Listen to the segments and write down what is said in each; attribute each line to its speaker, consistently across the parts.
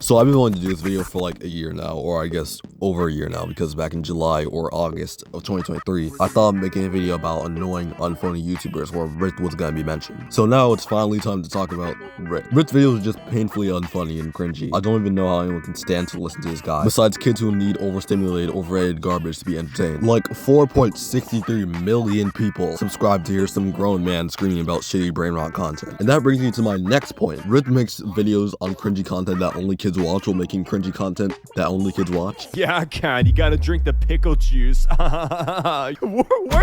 Speaker 1: So I've been wanting to do this video for like a year now, or I guess over a year now, because back in July or August of 2023, I thought of making a video about annoying, unfunny YouTubers where Ryth was gonna be mentioned. So now it's finally time to talk about Ryth. Ryth's videos are just painfully unfunny and cringy. I don't even know how anyone can stand to listen to this guy, besides kids who need overstimulated, overrated garbage to be entertained. Like 4.63 million people subscribe to hear some grown man screaming about shitty brain rot content. And that brings me to my next point. Ryth makes videos on cringy content that only kids watch while making cringy content that only kids watch.
Speaker 2: Yeah, God, you gotta drink the pickle juice. Where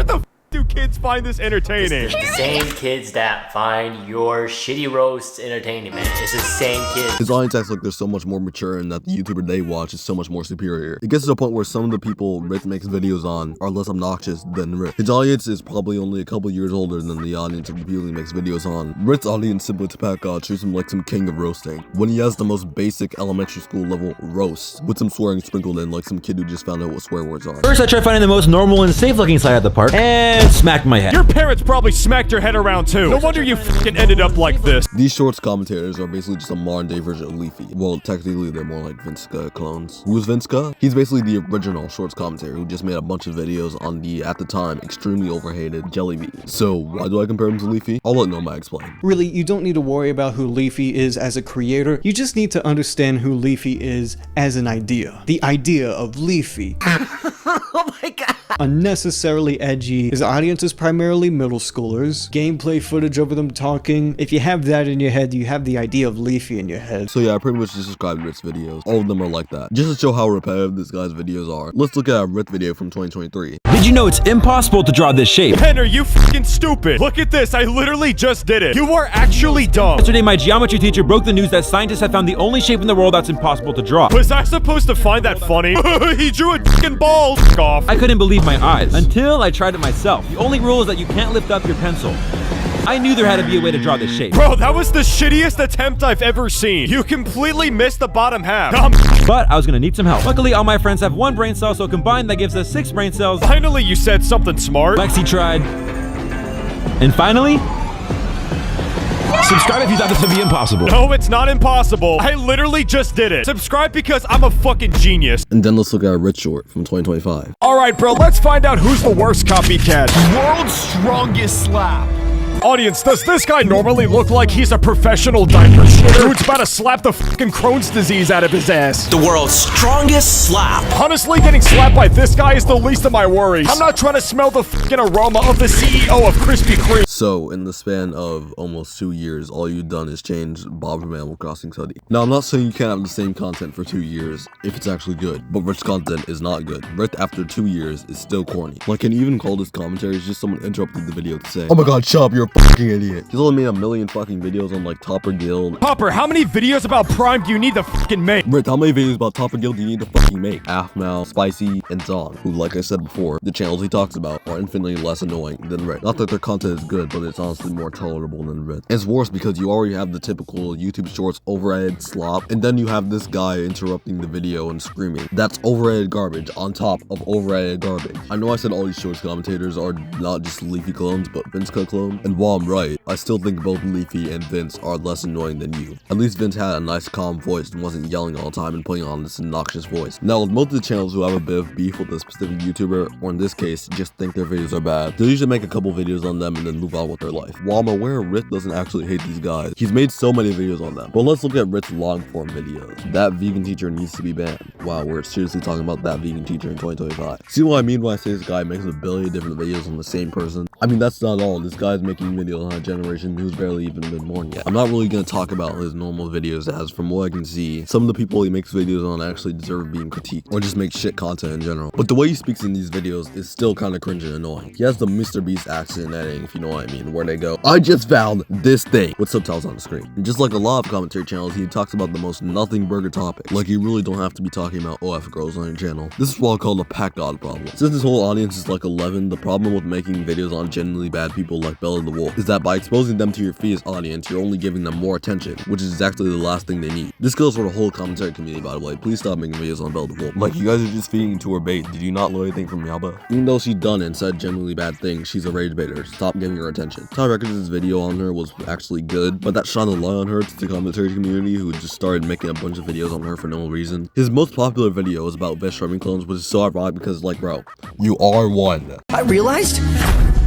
Speaker 2: the f do kids find this entertaining?
Speaker 3: It's the same kids that find your shitty roasts entertaining, man. It's the same kids.
Speaker 1: His audience acts like they're so much more mature and that the YouTuber they watch is so much more superior. It gets to a point where some of the people Ryth makes videos on are less obnoxious than Ryth. His audience is probably only a couple years older than the audience of the people he makes videos on. Ryth's audience simply to pack treats him like some king of roasting, when he has the most basic elementary school level roast, with some swearing sprinkled in like some kid who just found out what swear words are.
Speaker 4: First, I tried finding the most normal and safe looking side at the park and smacked my head.
Speaker 2: Your parents probably smacked your head around too. No wonder you f***ing ended up like this.
Speaker 1: These shorts commentators are basically just a modern day version of Leafy. Well, technically they're more like Vinska clones. Who's Vinska? He's basically the original shorts commentator who just made a bunch of videos on the, at the time, extremely overhated Jelly Bean. So why do I compare him to Leafy? I'll let Noma explain.
Speaker 5: Really, you don't need to worry about who Leafy is as a creator. You just need to understand who Leafy is as an idea. The idea of Leafy.
Speaker 6: Oh my god.
Speaker 5: Unnecessarily edgy. His audience is primarily middle schoolers. Gameplay footage of them talking. If you have that in your head, you have the idea of Leafy in your head.
Speaker 1: So yeah, I pretty much just described Ryth's videos. All of them are like that. Just to show how repetitive this guy's videos are, let's look at a Ryth video from 2023.
Speaker 4: Did you know it's impossible to draw this shape?
Speaker 2: Ben, are you f***ing stupid? Look at this, I literally just did it. You are actually dumb.
Speaker 4: Yesterday, my geometry teacher broke the news that scientists have found the only shape in the world that's impossible to draw.
Speaker 2: Was I supposed to find that funny? He drew a f***ing ball. F*** off.
Speaker 4: I couldn't believe my eyes until I tried it myself. The only rule is that you can't lift up your pencil. I knew there had to be a way to draw this shape.
Speaker 2: Bro, that was the shittiest attempt I've ever seen. You completely missed the bottom half.
Speaker 4: But I was gonna need some help. Luckily, all my friends have one brain cell, so combined that gives us 6 brain cells.
Speaker 2: Finally, you said something smart.
Speaker 4: Lexi tried. And finally, subscribe if you thought this would be impossible.
Speaker 2: No, it's not impossible. I literally just did it. Subscribe because I'm a fucking genius.
Speaker 1: And then let's look at a Ryth short from 2025.
Speaker 2: All right, bro, let's find out who's the worst copycat. World's strongest slap. Audience, does this guy normally look like he's a professional diaper shitter who's about to slap the fucking Crohn's disease out of his ass?
Speaker 6: The world's strongest slap.
Speaker 2: Honestly, getting slapped by this guy is the least of my worries. I'm not trying to smell the fucking aroma of the CEO of Krispy Kreme.
Speaker 1: So, in the span of almost 2 years, all you've done is change Bob from Animal Crossing's hoodie. Now, I'm not saying you can't have the same content for 2 years if it's actually good, but Ryth's content is not good. Ryth, after 2 years, is still corny. Like, can you even call this commentary? It's just someone interrupted the video to say, "Oh my god, shut up, you're a fucking idiot." He's only made a million fucking videos on, like, Topper Guild.
Speaker 2: Hopper, how many videos about Prime do you need to fucking make?
Speaker 1: Ryth, how many videos about Topper Guild do you need to fucking make? Afmal, Spicy, and Zon, who, like I said before, the channels he talks about are infinitely less annoying than Ryth. Not that their content is good, but it's honestly more tolerable than Ryth. It's worse because you already have the typical YouTube Shorts overhead slop, and then you have this guy interrupting the video and screaming. That's overhead garbage on top of overhead garbage. I know I said all these Shorts commentators are not just Leafy clones, but Vinska clone, and while I'm right, I still think both Leafy and Vince are less annoying than you. At least Vince had a nice calm voice and wasn't yelling all the time and putting on this obnoxious voice. Now, with most of the channels who have a bit of beef with a specific YouTuber, or in this case, just think their videos are bad, they'll usually make a couple videos on them and then move on with their life. While I'm aware Ryth doesn't actually hate these guys, he's made so many videos on them. But let's look at Ryth's long form videos. That vegan teacher needs to be banned. Wow, we're seriously talking about that vegan teacher in 2025. See what I mean when I say this guy makes a billion different videos on the same person? I mean, that's not all. This guy's making videos on a generation who's barely even been born yet. I'm not really gonna talk about his normal videos, as from what I can see, some of the people he makes videos on actually deserve being critiqued, or just make shit content in general. But the way he speaks in these videos is still kind of cringe and annoying. He has the Mr. Beast accent editing, if you know what I mean, where they go, "I just found this thing," with subtitles on the screen. And just like a lot of commentary channels, he talks about the most nothing burger topics. Like, you really don't have to be talking about OF girls on your channel. This is what I call the pack god problem. Since this whole audience is like 11, the problem with making videos on genuinely bad people like Bella the Wolf is that by exposing them to your feed audience, you're only giving them more attention, which is exactly the last thing they need. This goes for the whole commentary community, by the way. Please stop making videos on Bella the Wolf. Like, you guys are just feeding into her bait. Did you not learn anything from Yaba? Even though she's done and said genuinely bad things, she's a rage baiter. Stop giving her attention. attention. Ty Records' video on her was actually good, but that shone a light on her to the commentary community who just started making a bunch of videos on her for no reason. His most popular video was about Vishwami clones, which is so ironic because, like, bro, you are one.
Speaker 6: I realized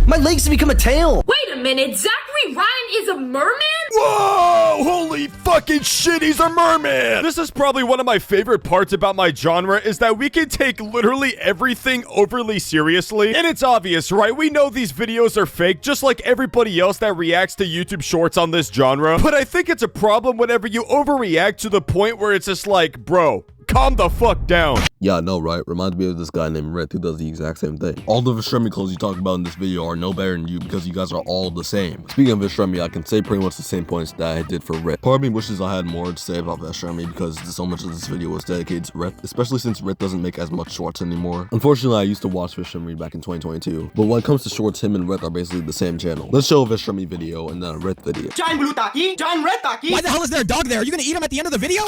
Speaker 6: my legs have become a tail.
Speaker 7: Wait a minute, Zachary Ryan is a merman?
Speaker 2: Whoa! Holy fucking shit, he's a merman! This is probably one of my favorite parts about my genre, is that we can take literally everything overly seriously. And it's obvious, right? We know these videos are fake, just like everybody else that reacts to YouTube shorts on this genre. But I think it's a problem whenever you overreact to the point where it's just like, bro, calm the fuck down.
Speaker 1: Yeah, I know, right? Reminds me of this guy named Ryth who does the exact same thing. All the Vishwami clones you talk about in this video are no better than you because you guys are all the same. Speaking of Vishwami, I can say pretty much the same points that I did for Ryth. Part of me wishes I had more to say about Vishwami because so much of this video was dedicated to Ryth, especially since Ryth doesn't make as much shorts anymore. Unfortunately, I used to watch Vishwami back in 2022, but when it comes to shorts, him and Ryth are basically the same channel. Let's show a Vishwami video and then a Ryth video.
Speaker 8: Giant blue taki, giant red taki.
Speaker 9: Why the hell is there a dog there? Are you gonna eat him at the end of the video?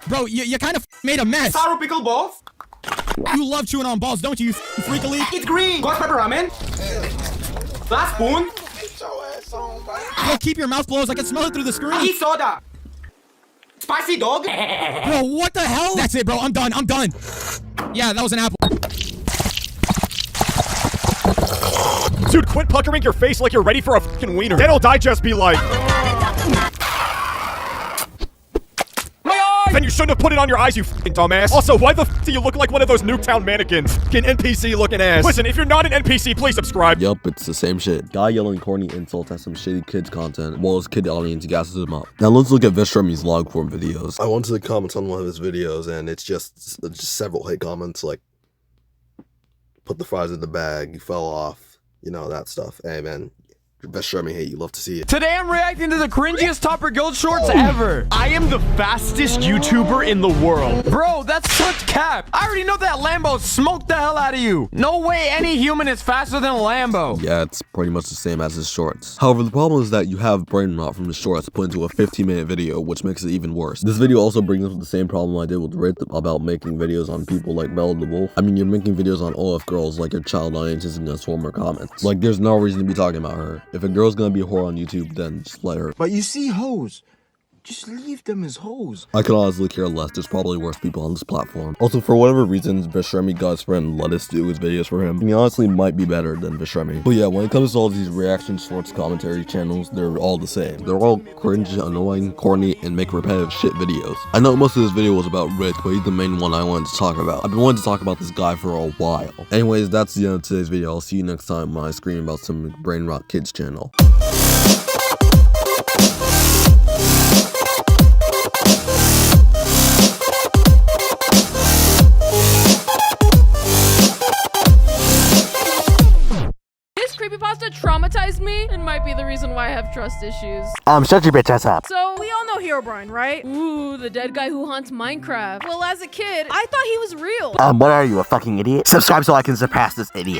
Speaker 9: Bro, you kind of made a mess.
Speaker 8: Sour pickle balls.
Speaker 9: You love chewing on balls, don't you, you freakily?
Speaker 8: It's green. Ghost pepper ramen. Last spoon.
Speaker 9: Yo, keep your mouth closed. I can smell it through the screen.
Speaker 8: Eat soda. Spicy dog.
Speaker 9: Bro, what the hell? That's it, bro. I'm done. I'm done. Yeah, that was an apple.
Speaker 2: Dude, quit puckering your face like you're ready for a fucking wiener. Then it'll digest be like... Then you shouldn't have put it on your eyes, you fucking dumbass. Also, why the f do you look like one of those Nuketown mannequins? Fucking NPC looking ass. Listen, if you're not an NPC, please subscribe.
Speaker 1: Yup, it's the same shit. Guy yelling corny insults at some shitty kids content, while his kid audience gasses him up. Now let's look at Vishwami's log form videos. I went to the comments on one of his videos and it's just several hate comments like, put the fries in the bag, you fell off, you know, that stuff. Hey man, Vishwami hate, you love to see it.
Speaker 10: Today I'm reacting to the cringiest Topper Guild shorts ever. I am the fastest YouTuber in the world. Bro, that's such cap. I already know that Lambo smoked the hell out of you. No way any human is faster than a Lambo.
Speaker 1: Yeah, it's pretty much the same as his shorts. However, the problem is that you have brain rot from the shorts put into a 15-minute video, which makes it even worse. This video also brings up the same problem I did with Ryth about making videos on people like Bella the Wolf. I mean, you're making videos on OF girls like your child audience isn't gonna swarm her comments. Like, there's no reason to be talking about her. If a girl's gonna be a whore on YouTube, then just let her.
Speaker 11: But you see hoes. Just leave them as hoes.
Speaker 1: I could honestly care less. There's probably worse people on this platform. Also, for whatever reasons, Vishwami got his friend Lettuce do his videos for him. And he honestly might be better than Vishwami. But yeah, when it comes to all these reaction shorts commentary channels, they're all the same. They're all cringe, annoying, corny, and make repetitive shit videos. I know most of this video was about Ryth, but he's the main one I wanted to talk about. I've been wanting to talk about this guy for a while. Anyways, that's the end of today's video. I'll see you next time when I scream about some brain rot kids channel.
Speaker 7: Creepypasta traumatized me and might be the reason why I have trust issues.
Speaker 6: Shut your bitch ass up.
Speaker 7: So, we all know Herobrine, right? Ooh, the dead guy who haunts Minecraft. Well, as a kid, I thought he was real.
Speaker 6: What are you, a fucking idiot? Subscribe so I can surpass this idiot.